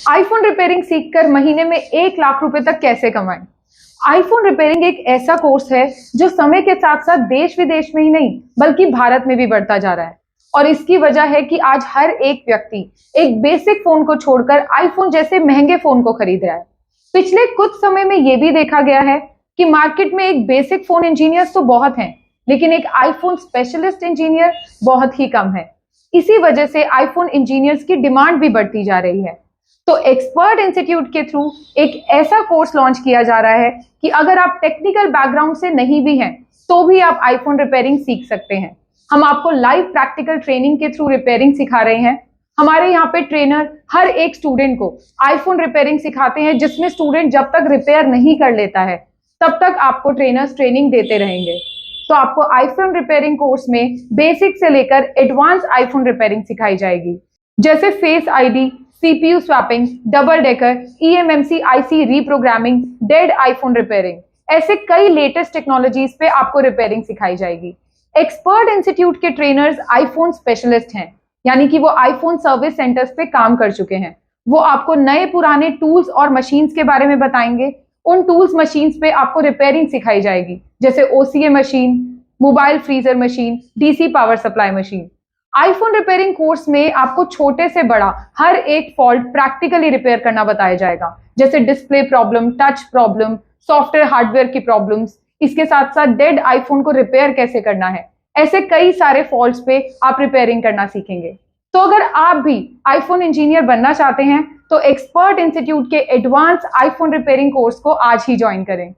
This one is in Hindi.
आईफोन रिपेयरिंग सीखकर महीने में 1 लाख रुपए तक कैसे कमाएं। आईफोन रिपेयरिंग एक ऐसा कोर्स है जो समय के साथ साथ देश विदेश में ही नहीं बल्कि भारत में भी बढ़ता जा रहा है। और इसकी वजह है कि आज हर एक व्यक्ति एक बेसिक फोन को छोड़कर आईफोन जैसे महंगे फोन को खरीद रहा है। पिछले कुछ समय में यह भी देखा गया है कि मार्केट में एक बेसिक फोन इंजीनियर्स तो बहुत हैं, लेकिन एक आईफोन स्पेशलिस्ट इंजीनियर बहुत ही कम है। इसी वजह से आईफोन इंजीनियर्स की डिमांड भी बढ़ती जा रही है। तो एक्सपर्ट इंस्टीट्यूट के थ्रू एक ऐसा कोर्स लॉन्च किया जा रहा है कि अगर आप टेक्निकल बैकग्राउंड से नहीं भी हैं तो भी आप आईफोन रिपेयरिंग सीख सकते हैं। हम आपको लाइव प्रैक्टिकल ट्रेनिंग के थ्रू रिपेयरिंग सिखा रहे हैं। हमारे यहाँ पे ट्रेनर हर एक स्टूडेंट को आईफोन रिपेयरिंग सिखाते हैं, जिसमें स्टूडेंट जब तक रिपेयर नहीं कर लेता है तब तक आपको ट्रेनर्स ट्रेनिंग देते रहेंगे। तो आपको आईफोन रिपेयरिंग कोर्स में बेसिक से लेकर एडवांस आईफोन रिपेयरिंग सिखाई जाएगी, जैसे face ID, CPU swapping, double decker, eMMC IC reprogramming, dead iPhone repairing. ऐसे कई लेटेस्ट टेक्नोलॉजीज पे आपको रिपेयरिंग सिखाई जाएगी। एक्सपर्ट इंस्टीट्यूट के ट्रेनर्स आईफोन स्पेशलिस्ट हैं, यानी कि वो आईफोन सर्विस सेंटर्स पे काम कर चुके हैं। वो आपको नए पुराने टूल्स और मशीन्स के बारे में बताएंगे। उन टूल्स मशीन्स पे आपको रिपेयरिंग सिखाई जाएगी, जैसे OCA machine, mobile freezer machine, DC power supply machine. IPhone repairing course में आपको छोटे से बड़ा हर एक फॉल्ट प्रैक्टिकली रिपेयर करना बताया जाएगा, जैसे display problem, touch problem, software hardware की प्रॉब्लम्स। इसके साथ साथ डेड आईफोन को रिपेयर कैसे करना है, ऐसे कई सारे फॉल्ट्स पे आप रिपेयरिंग करना सीखेंगे। तो अगर आप भी आईफोन इंजीनियर बनना चाहते हैं तो एक्सपर्ट इंस्टीट्यूट के एडवांस आईफोन रिपेयरिंग कोर्स को आज ही ज्वाइन करें।